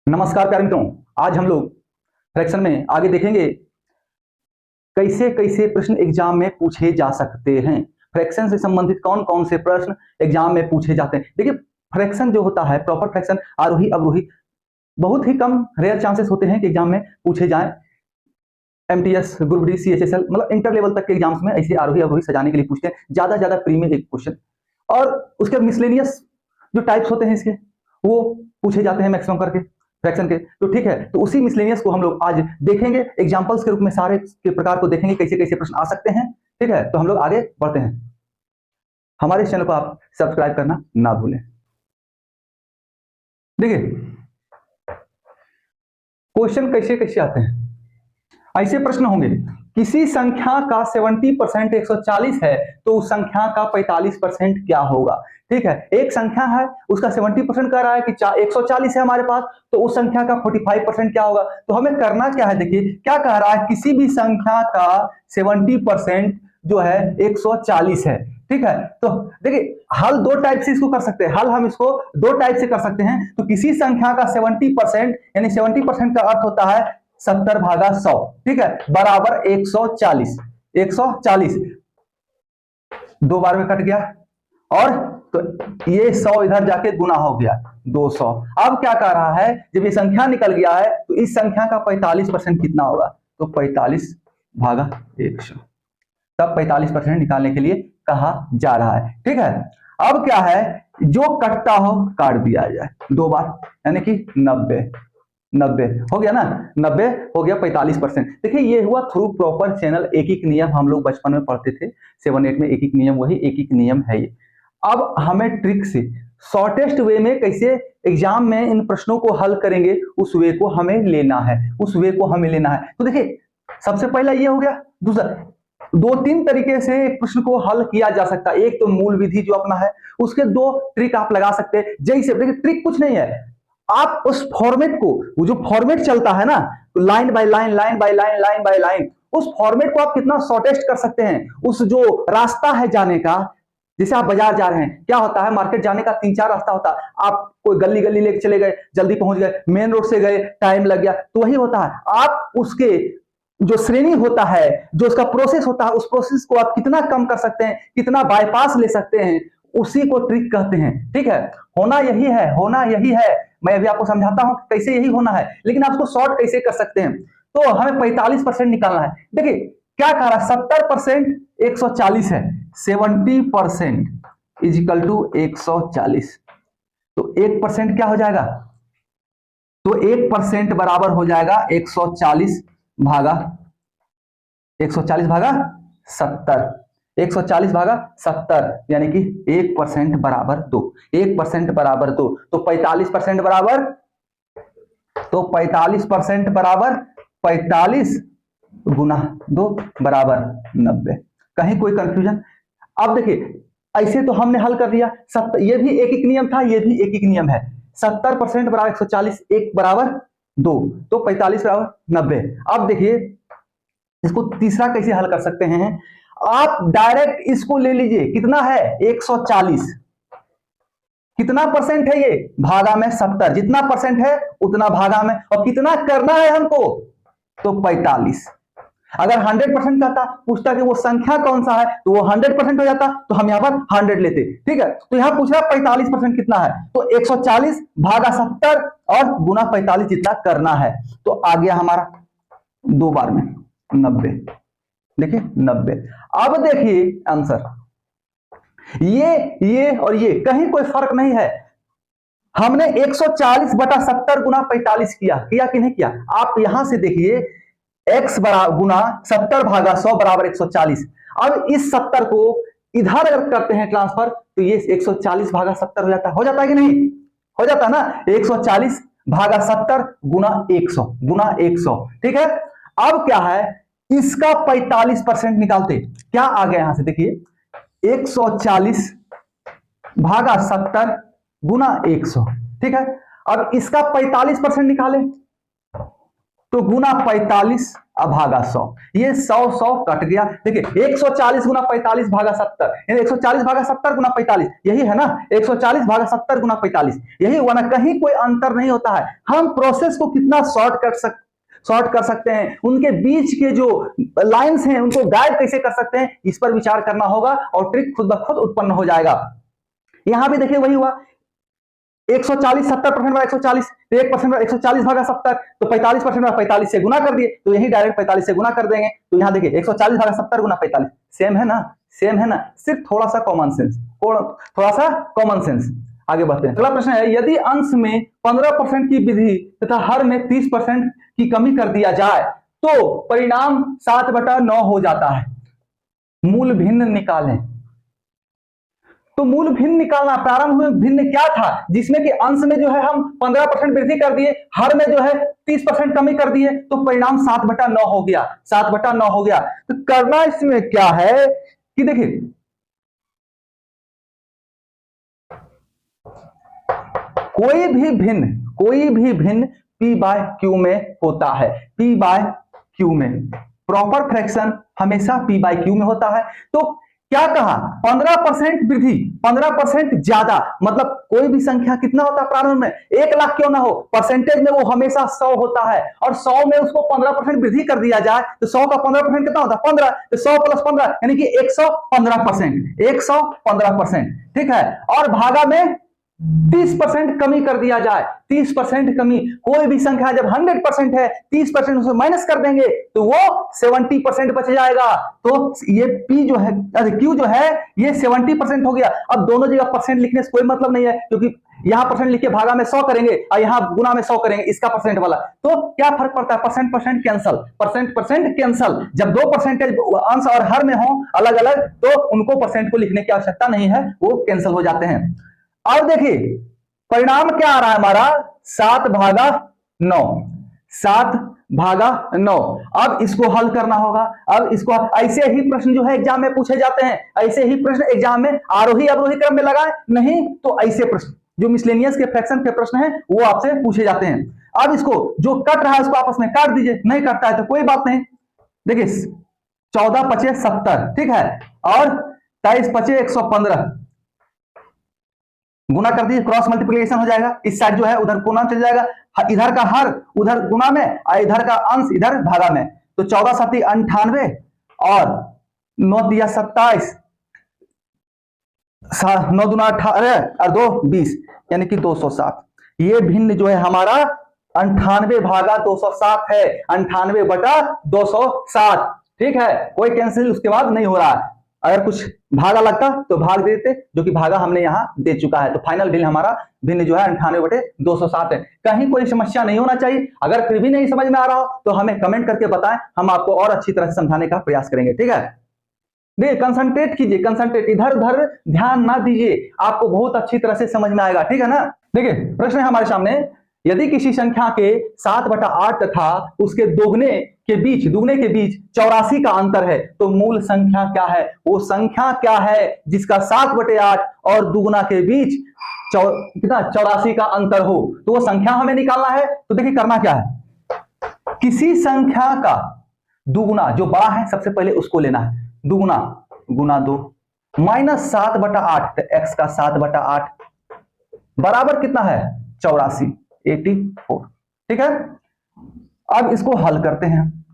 नमस्कार प्यारे मित्रों, आज हम लोग फ्रैक्शन में आगे देखेंगे कैसे कैसे प्रश्न एग्जाम में पूछे जा सकते हैं। फ्रैक्शन से संबंधित कौन कौन से प्रश्न एग्जाम में पूछे जाते हैं। देखिए, फ्रैक्शन जो होता है, प्रॉपर फ्रैक्शन, आरोही अवरोही, बहुत ही कम रेयर चांसेस होते हैं कि एग्जाम में पूछे जाएं। एमटीएस, ग्रुप डी, सीएचएसएल, मतलब इंटर लेवल तक के एग्जाम्स में ऐसे आरोही अवरोही सजाने के लिए पूछते हैं, ज्यादा प्री में एक क्वेश्चन, और उसके मिसलेनियस जो टाइप्स होते हैं इसके वो पूछे जाते हैं मैक्सिमम करके फ्रैक्शन के। तो ठीक है, तो उसी मिसलेनियस को हम लोग आज देखेंगे, एग्जांपल्स के रूप में सारे के प्रकार को देखेंगे, कैसे कैसे प्रश्न आ सकते हैं। ठीक है, तो हम लोग आगे बढ़ते हैं। हमारे चैनल को आप सब्सक्राइब करना ना भूलें। देखिए, क्वेश्चन कैसे कैसे आते हैं। ऐसे प्रश्न होंगे, किसी संख्या का 70% 140 है तो उस संख्या का 45% क्या होगा। ठीक है, एक संख्या है, उसका 70% कह रहा है कि 140 है हमारे पास, तो उस संख्या का 45% क्या होगा। तो हमें करना क्या है, देखिए क्या कह रहा है, किसी भी संख्या का 70% जो है 140 है। ठीक है, तो देखिए हल दो टाइप से इसको कर सकते हैं, हल हम इसको दो टाइप से कर सकते हैं। तो किसी संख्या का 70% यानी 70% का अर्थ होता है 70/100, ठीक है, बराबर 140। 140 दो बार में कट गया, और तो ये 100 इधर जाके गुना हो गया 200। अब क्या कह रहा है, जब ये संख्या निकल गया है तो इस संख्या का 45% कितना होगा, तो 45/100, तब 45% निकालने के लिए कहा जा रहा है। ठीक है, अब क्या है, जो कटता हो काट दिया जाए दो बार, यानी कि 90 हो गया ना, 90 हो गया 45%। देखिए ये हुआ थ्रू प्रॉपर चैनल, एक एक नियम हम लोग बचपन में पढ़ते थे 7-8 में, एक एक नियम, वही एक एक नियम है ये। अब हमें ट्रिक से शॉर्टेस्ट वे में कैसे एग्जाम में इन प्रश्नों को हल करेंगे, उस वे को हमें लेना है, उस वे को हमें लेना है। तो देखिए सबसे पहला ये हो गया। दूसरा, 2-3 तरीके से प्रश्न को हल किया जा सकता है। एक तो मूल विधि जो अपना है, उसके 2 ट्रिक आप लगा सकते हैं। जैसे देखिए, ट्रिक कुछ नहीं है, आप उस फॉर्मेट को, वो जो फॉर्मेट चलता है ना, line by line, line by line, line by line, उस फॉर्मेट को आप कितना शॉर्टेस्ट कर सकते हैं। उस जो रास्ता है जाने का, जैसे आप बाजार जा रहे हैं, क्या होता है, मार्केट जाने का 3-4 रास्ता होता है, आप कोई गली गली लेके चले गए, जल्दी पहुंच गए, मेन रोड से गए, टाइम लग गया, तो वही होता है। आप उसके जो श्रेणी होता है, जो उसका प्रोसेस होता है, उस प्रोसेस को आप कितना कम कर सकते हैं, कितना बाईपास ले सकते हैं, उसी को ट्रिक कहते हैं। ठीक है, होना यही है, होना यही है। मैं अभी आपको समझाता हूं कैसे यही होना है, लेकिन आप उसको शॉर्ट कैसे कर सकते हैं। तो हमें 45% निकालना है। देखिए क्या कह रहा है, 70% 140 है, 70% इजिकल टू 140, तो 1% क्या हो जाएगा, तो 1% बराबर हो जाएगा 140 भागा 70, 140/70, यानी कि 1% बराबर 2, 1% बराबर 2, तो 45% बराबर, तो 45% बराबर 45 गुना 2 बराबर 90। कहीं कोई कंफ्यूजन। अब देखिए ऐसे तो हमने हल कर दिया, ये भी एक एक नियम था, ये भी एक एक नियम है। 70% बराबर 140, 1 बराबर 2, तो 45 बराबर 90। अब देखिए इसको तीसरा कैसे हल कर सकते हैं, आप डायरेक्ट इसको ले लीजिए, कितना है 140, कितना परसेंट है ये, भागा में 70, जितना परसेंट है उतना भागा में, और कितना करना है हमको, तो 45। अगर 100% कहता, पूछता कि वो संख्या कौन सा है, तो वो 100% हो जाता, तो हम यहाँ पर 100 लेते। ठीक है, तो यहाँ पूछ रहा 45% कितना है, तो 140 भागा 70 और गुना 45 जितना करना है, तो आ गया हमारा 2 बार में 90। देखिए 90। अब देखिए आंसर, ये और ये कहीं कोई फर्क नहीं है। हमने 140/70 गुना 45 किया कि नहीं किया। आप यहां से देखिए, x बराबर गुना 70/100 बराबर 140। अब इस 70 को इधर अगर करते हैं ट्रांसफर, तो ये 140/70 हो जाता है कि नहीं, हो जाता है ना, 140/70 गुना 100। ठीक है, अब क्या है, इसका 45% निकालते, क्या आ गया यहां से देखिए, 140/70 गुना 100। ठीक है, अब इसका 45% निकाले, तो गुना 45 अब भागा 100, ये 100 कट गया। देखिए 140 गुना 45 भागा 70, 140 भागा 70 गुना 45, यही है ना, 140 भागा 70 गुना 45, यही हुआ ना, कहीं कोई अंतर नहीं होता है। हम प्रोसेस को कितना शॉर्ट कर सकते हैं, उनके बीच के जो लाइंस हैं उनको गाइड कैसे कर सकते हैं, इस पर विचार करना होगा और ट्रिक खुद ब खुद उत्पन्न हो जाएगा। यहां भी देखिए वही हुआ, 140 70% वाला 140, तो 1% 140 भागा 70, तो 45% वाला 45 से गुना कर दिए, तो यही डायरेक्ट 45 से गुना कर देंगे। तो यहां देखिए 140 भागा 70 गुना 45, सेम है ना, सेम है ना, सिर्फ थोड़ा सा कॉमन सेंस। आगे बढ़ते हैं। अगला प्रश्न है, यदि अंश में 15% की वृद्धि तथा हर में 30% की कमी कर दिया जाए तो परिणाम 7/9 हो जाता है। मूल भिन्न निकालें। तो मूल भिन्न निकालना, प्रारंभ में भिन्न क्या था, जिसमें कि अंश में जो है हम 15% वृद्धि कर दिए, हर में जो है 30% कमी कर दिए, तो परिणाम 7/9 हो गया, 7/9 हो गया। तो करना इसमें क्या है कि देखिए कोई भी भिन्न P/Q में होता है, P/Q में प्रॉपर फ्रैक्शन हमेशा P/Q में होता है। तो क्या कहा, 15% वृद्धि, 15% ज्यादा, मतलब कोई भी संख्या कितना होता है प्रारंभ में, 1 लाख क्यों ना हो, परसेंटेज में वो हमेशा 100 होता है, और 100 में उसको 15% वृद्धि कर दिया जाए तो 100 का 15% कितना होता है, 15, तो 100 + 15 यानी कि 115%, 115%, ठीक है। और भागा में 30% कमी कर दिया जाए, 30% कमी, कोई भी संख्या जब 100% है 30% उसे माइनस कर देंगे तो वो 70% बच जाएगा। तो ये P जो है, Q जो है ये 70% हो गया। अब दोनों जगह परसेंट लिखने से कोई मतलब नहीं है, क्योंकि यहां परसेंट लिख के भागा में 100 करेंगे और यहां गुना में 100 करेंगे, इसका परसेंट वाला, तो क्या फर्क पड़ता है, परसेंट कैंसल, परसेंट कैंसल। जब दो परसेंटेज अंश और हर में हो अलग अलग तो उनको परसेंट को लिखने की आवश्यकता नहीं है, वो कैंसल हो जाते हैं। अब देखिए परिणाम क्या आ रहा है हमारा, 7/9, 7/9। अब इसको हल करना होगा। अब इसको ऐसे ही प्रश्न जो है एग्जाम में पूछे जाते हैं, ऐसे ही प्रश्न एग्जाम में आरोही अवरोही क्रम में लगाए, नहीं तो ऐसे प्रश्न जो मिसलेनियस के फ्रैक्शन के प्रश्न हैं वो आपसे पूछे जाते हैं। अब इसको जो कट रहा है उसको आपस में काट दीजिए, नहीं कटता है तो कोई बात नहीं। देखिए 14 × 5 = 70, ठीक है, और 23 × 5 = 115, गुना कर दीजिए, क्रॉस मल्टीप्लिकेशन हो जाएगा, इस साइड जो है उधर गुना चल जाएगा, इधर का हर उधर गुना में और इधर का अंश इधर भागा में, तो 14 × 7 = 98 और 9 × 3 = 27, 9 × 2 = 18 और 2 = 20 यानी कि 207। ये भिन्न जो है हमारा 98/207 है, 98/207, ठीक है, कोई कैंसिल उसके बाद नहीं हो रहा है। अगर कुछ भागा लगता तो भाग देते, जो कि भागा हमने यहां दे चुका है। तो फाइनल भिन्न हमारा भिन्न जो है 98/207 है। कहीं कोई समस्या नहीं होना चाहिए। अगर फिर भी नहीं समझ में आ रहा हो तो हमें कमेंट करके बताएं, हम आपको और अच्छी तरह से समझाने का प्रयास करेंगे, ठीक है। देखिए कंसंट्रेट कीजिए, कंसंट्रेट, इधर उधर ध्यान ना दीजिए, आपको बहुत अच्छी तरह से समझ में आएगा, ठीक है ना। देखिए प्रश्न है हमारे सामने, यदि किसी संख्या के 7/8 तथा उसके दुगने के बीच 84 का अंतर है तो मूल संख्या क्या है। वो संख्या क्या है जिसका 7/8 और दुगना के बीच कितना 84 का अंतर हो, तो वो संख्या हमें निकालना है। तो देखिए करना क्या है, किसी संख्या का दुगुना जो बड़ा है सबसे पहले उसको लेना है, दुगुना गुना 2 माइनस 7/8, तो x का 7/8 बराबर कितना है 84, 84, ठीक है। अब इसको हल करते हैं,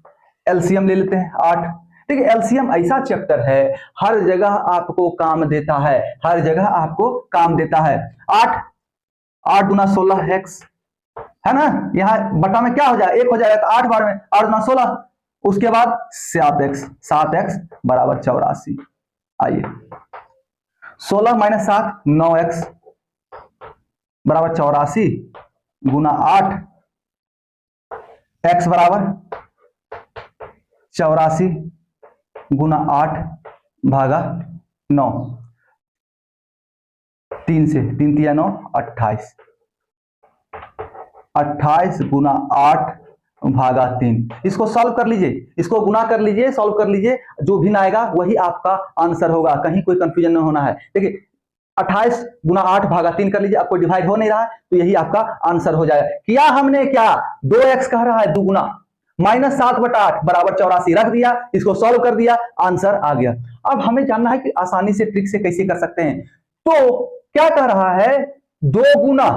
एलसीएम ले लेते हैं 8। ठीक है, एलसीएम ऐसा चैप्टर है हर जगह आपको काम देता है, हर जगह आपको काम देता है। 8 गुना 16 x है ना, यहाँ बटा में क्या हो जाए 1 हो जाएगा, तो 8 बार में 8 गुना 16, उसके बाद 7x बराबर 84। आइए 16 - 7 9x बराबर 84 गुना 8, x बराबर 84 गुना 8 भागा 9, 3 से 3 × 9 28, 28 गुना 8 भागा 3। इसको सॉल्व कर लीजिए, इसको गुना कर लीजिए, सॉल्व कर लीजिए, जो भी आएगा वही आपका आंसर होगा, कहीं कोई कंफ्यूजन नहीं होना है। देखिए 28 गुना 8 भागा 3 कर लीजिए, आपको डिवाइड हो नहीं रहा है तो यही आपका आंसर हो जाएगा। किया हमने क्या, 2x कह रहा है दुगुना, -7/8 बराबर 84 रख दिया, इसको सॉल्व कर दिया, आंसर आ गया। अब हमें जानना है कि आसानी से ट्रिक से कैसे कर सकते हैं। तो क्या कह रहा है, 2 गुना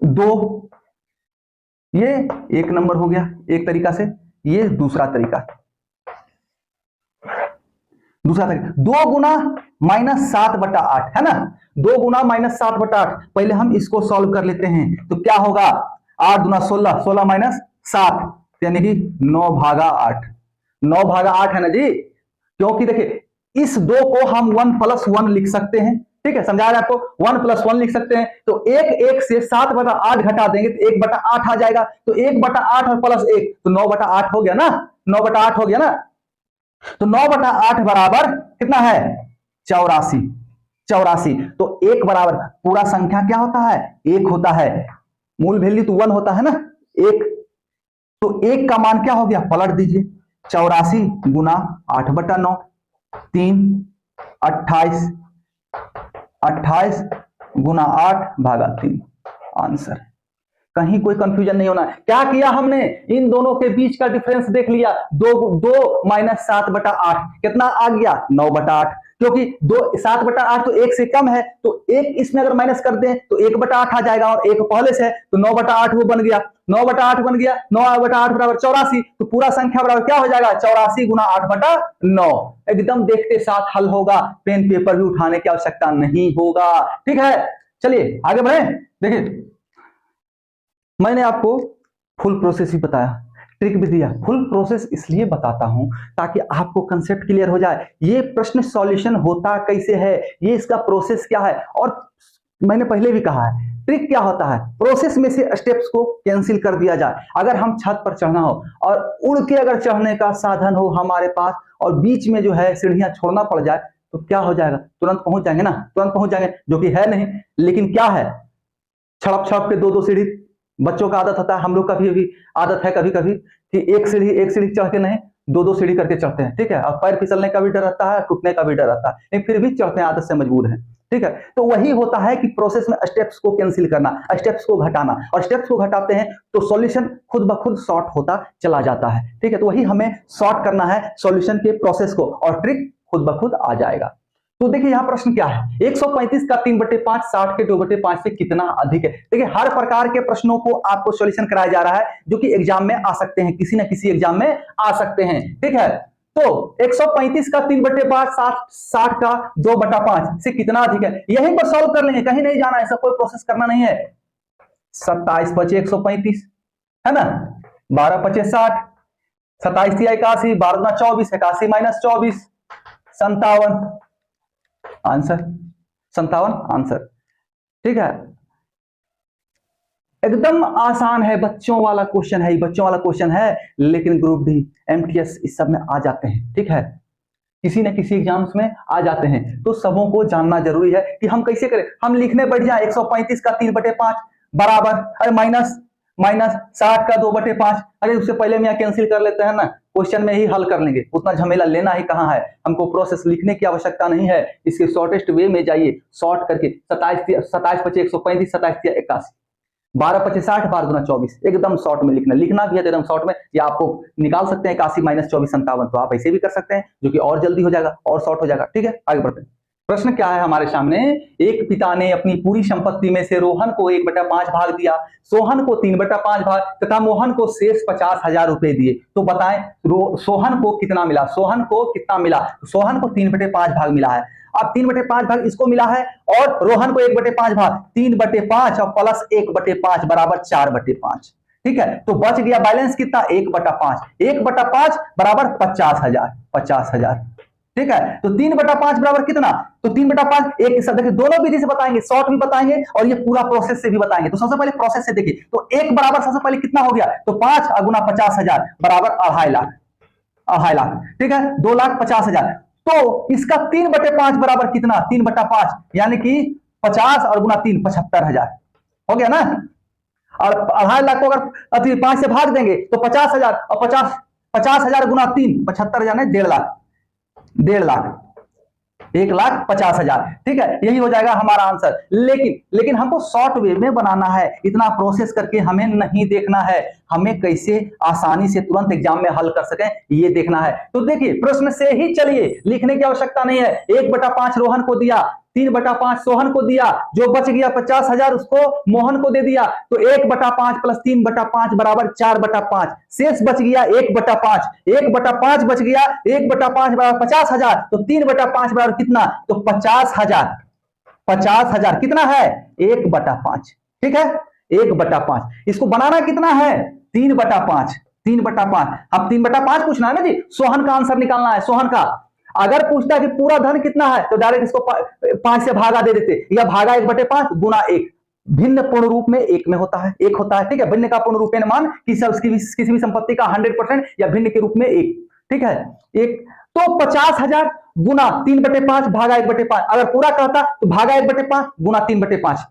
2, ये एक नंबर हो गया एक तरीका से, ये दूसरा तरीका 2 गुना -7/8 है ना, 2 गुना -7/8। पहले हम इसको सॉल्व कर लेते हैं, तो क्या होगा, 8 दूना 16, 16 माइनस 7 यानी कि 9/8, 9/8 है ना जी। क्योंकि देखिए इस 2 को हम 1+1 लिख सकते हैं, ठीक है, समझा रहे आपको, 1+1 लिख सकते हैं। तो 1 से 7/8 घटा देंगे तो 1/8 आ जाएगा, तो 1/8 और +1 तो 9/8 हो गया ना, 9/8 हो गया ना। तो 9/8 बराबर कितना है, 84, 84। तो 1 बराबर, पूरा संख्या क्या होता है, 1 होता है, मूल वैल्यू तो 1 होता है ना, 1। तो 1 का मान क्या हो गया, पलट दीजिए, 84 गुना 8/9, 3, 28, 28 गुना 8/3, आंसर। कहीं कोई कंफ्यूजन नहीं होना। क्या किया हमने, इन दोनों के बीच का डिफरेंस देख लिया, 2 माइनस 7/8 कितना आ गया, 9/8। क्योंकि 7/8 तो 1 से कम है, तो 1 इसमें अगर माइनस कर दें तो 1/8 आ जाएगा, और 1 पहले से है तो 9/8 वो बन गया, 9/8 बन गया, 9/8 बराबर 84। तो पूरा संख्या बराबर क्या हो जाएगा, 84 गुना 8/9। एकदम देखते साथ हल होगा, पेन पेपर भी उठाने की आवश्यकता नहीं होगा। ठीक है, चलिए आगे बढ़े। देखिए मैंने आपको फुल प्रोसेस ही बताया, ट्रिक भी दिया। फुल प्रोसेस इसलिए बताता हूं ताकि आपको कंसेप्ट क्लियर हो जाए, ये प्रश्न सॉल्यूशन होता कैसे है, ये इसका प्रोसेस क्या है। और मैंने पहले भी कहा है, ट्रिक क्या होता है, प्रोसेस में से स्टेप्स को कैंसिल कर दिया जाए। अगर हम छत पर चढ़ना हो और उड़ के अगर चढ़ने का साधन हो हमारे पास, और बीच में जो है सीढ़ियां छोड़ना पड़ जाए, तो क्या हो जाएगा, तुरंत पहुंच जाएंगे ना, तुरंत पहुंच जाएंगे, जो कि है नहीं। लेकिन क्या है, छड़प छड़प के 2-2 सीढ़ी, बच्चों का आदत होता है, हम लोग का भी आदत है कभी कभी कि एक सीढ़ी चढ़ के नहीं 2-2 सीढ़ी करके चढ़ते हैं, ठीक है। और पैर फिसलने का भी डर रहता है, टूटने का भी डर रहता है, लेकिन फिर भी चढ़ते हैं, आदत से मजबूर है, ठीक है। तो वही होता है कि प्रोसेस में स्टेप्स को कैंसिल करना, स्टेप्स को घटाना, और स्टेप्स को घटाते हैं तो सॉल्यूशन खुद ब खुद शॉर्ट होता चला जाता है, ठीक है। तो वही हमें शॉर्ट करना है सॉल्यूशन के प्रोसेस को, और ट्रिक खुद ब खुद आ जाएगा। तो देखिए यहां प्रश्न क्या है, 135 का 3/5 60 के 2/5 से कितना अधिक है। देखिए हर प्रकार के प्रश्नों को आपको सॉल्यूशन कराया जा रहा है जो कि एग्जाम में आ सकते हैं, किसी ना किसी एग्जाम में आ सकते हैं, ठीक है। तो 135 का 3/5 60 का 2/5 से कितना अधिक है, यहीं पर सॉल्व कर लेंगे, कहीं नहीं जाना है, ऐसा कोई प्रोसेस करना नहीं है। 27 × 135 है ना, 12 × 60, 27 × 81, 12 × 24, 81 - 24, 57 आंसर, 57 आंसर, ठीक है। एकदम आसान है, बच्चों वाला क्वेश्चन है, बच्चों वाला क्वेश्चन है, लेकिन ग्रुप डी एमटीएस इस सब में आ जाते हैं, ठीक है, किसी न किसी एग्जाम्स में आ जाते हैं। तो सबों को जानना जरूरी है कि हम कैसे करें। हम लिखने बैठ जाए 135 का 3/5 बराबर, अरे माइनस 60 का 2/5, अरे उससे पहले में कैंसिल कर लेते हैं ना, क्वेश्चन में ही हल कर लेंगे, उतना झमेला लेना ही कहाँ है, हमको प्रोसेस लिखने की आवश्यकता नहीं है। इसके शॉर्टेस्ट वे में जाइए, शॉर्ट करके 27 × 5 135, 27 × 81, 12 × 5 60, 12 × 24, एकदम शॉर्ट में लिखना भी है तो एकदम शॉर्ट में, या आपको निकाल सकते हैं 81 - 24 57, तो आप ऐसे भी कर सकते हैं, जो कि और जल्दी हो जाएगा और शॉर्ट हो जाएगा, ठीक है। आगे बढ़ते हैं। प्रश्न क्या है हमारे सामने, एक पिता ने अपनी पूरी संपत्ति में से रोहन को 1/5 भाग दिया, सोहन को 3/5 भाग तथा मोहन को शेष 50,000 रुपए दिए। तो बताएं सोहन को कितना मिला, सोहन को कितना मिला, सोहन को 3/5 भाग मिला है। अब 3/5 भाग इसको मिला है, और रोहन को 1/5 भाग, 3/5 और प्लस 1/5 बराबर 4/5, ठीक है। तो बच गया बैलेंस कितना, 1/5, 1/5 बराबर 50,000, 50,000, ठीक है। तो 3/5 बराबर कितना, तो 3/5 एक देखिए, दोनों विधि से बताएंगे, शॉर्ट भी बताएंगे और ये पूरा प्रोसेस से भी बताएंगे। तो सबसे पहले प्रोसेस से देखिए, तो 1 बराबर सबसे पहले कितना हो गया, तो 5 गुना 50,000 बराबर 2.5 लाख, 2.5 लाख, ठीक है, 2,50,000। तो इसका 3/5 बराबर कितना, 3/5 यानी कि 50 और गुना 3 75,000 हो गया ना। और 2.5 लाख को अगर 5 से भाग देंगे तो 50,000, और 50,000 गुना 3 75,000 है 1.5 लाख, 1.5 लाख, 1,50,000। ठीक है, यही हो जाएगा हमारा आंसर। लेकिन हमको शॉर्ट वे में बनाना है, इतना प्रोसेस करके हमें नहीं देखना है, हमें कैसे आसानी से तुरंत एग्जाम में हल कर सकें ये देखना है। तो देखिए प्रश्न से ही चलिए, लिखने की आवश्यकता नहीं है। 1/5 रोहन को दिया, 3/5 सोहन को दिया, जो बच गया 50,000 उसको मोहन को दे दिया। तो 1/5 प्लस 3/5 बराबर 4/5, शेष बच गया 1/5, 1/5 बच गया, 1/5 बराबर 50,000, तो 3/5 बराबर कितना, तो 50,000। 50,000 कितना है, 1/5। ठीक है, 1/5। इसको बनाना कितना है, 3/5, 3/5। अब 3/5 पूछना है ना जी, सोहन का आंसर निकालना है, सोहन का। अगर पूछता है कि पूरा धन कितना है तो डायरेक्ट इसको 5 से भागा दे देते, या भागा 1/5 गुना 1। भिन्न पूर्ण रूप में एक में होता है, एक होता है। ठीक है, भिन्न का पूर्ण रूप मान किसी भी संपत्ति का 100% या भिन्न के रूप में एक। ठीक है, एक तो 50,000 गुना 3/5 भागा 1/5। अगर पूरा कहता तो भागा 1/5 गुना 3/5।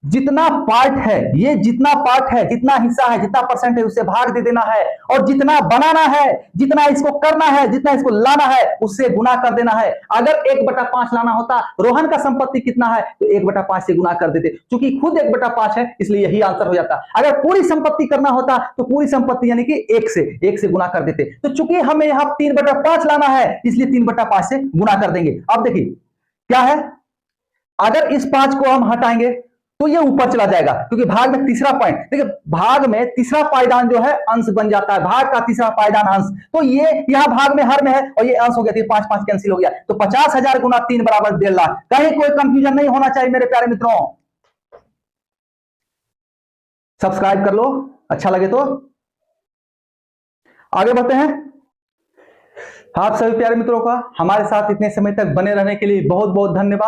जितना पार्ट है, ये जितना पार्ट है, जितना हिस्सा है, जितना परसेंट है, उसे भाग दे देना है, और जितना बनाना है, जितना इसको करना है, जितना इसको लाना है, उससे गुना कर देना है। अगर 1/5 लाना होता, रोहन का संपत्ति कितना है, तो 1/5 से गुना कर देते। चूंकि खुद 1/5 है इसलिए यही आंसर हो जाता। अगर पूरी संपत्ति करना होता तो पूरी संपत्ति यानी कि 1 से गुना कर देते। तो चूंकि हमें यहां 3/5 लाना है इसलिए 3/5 से गुना कर देंगे। अब देखिए क्या है, अगर इस 5 को हम हटाएंगे तो ये ऊपर चला जाएगा, क्योंकि भाग में तीसरा पॉइंट, देखिए भाग में तीसरा पायदान जो है अंश बन जाता है, भाग का तीसरा पायदान अंश। तो ये यहां भाग में हर में है और ये अंश हो गया, 5 कैंसिल हो गया। तो 50,000 गुना 3 बराबर 1.5 लाख। कहीं कोई कंफ्यूजन नहीं होना चाहिए मेरे प्यारे मित्रों। सब्सक्राइब कर लो, अच्छा लगे तो। आगे बढ़ते हैं। आप सभी प्यारे मित्रों का हमारे साथ इतने समय तक बने रहने के लिए बहुत बहुत धन्यवाद।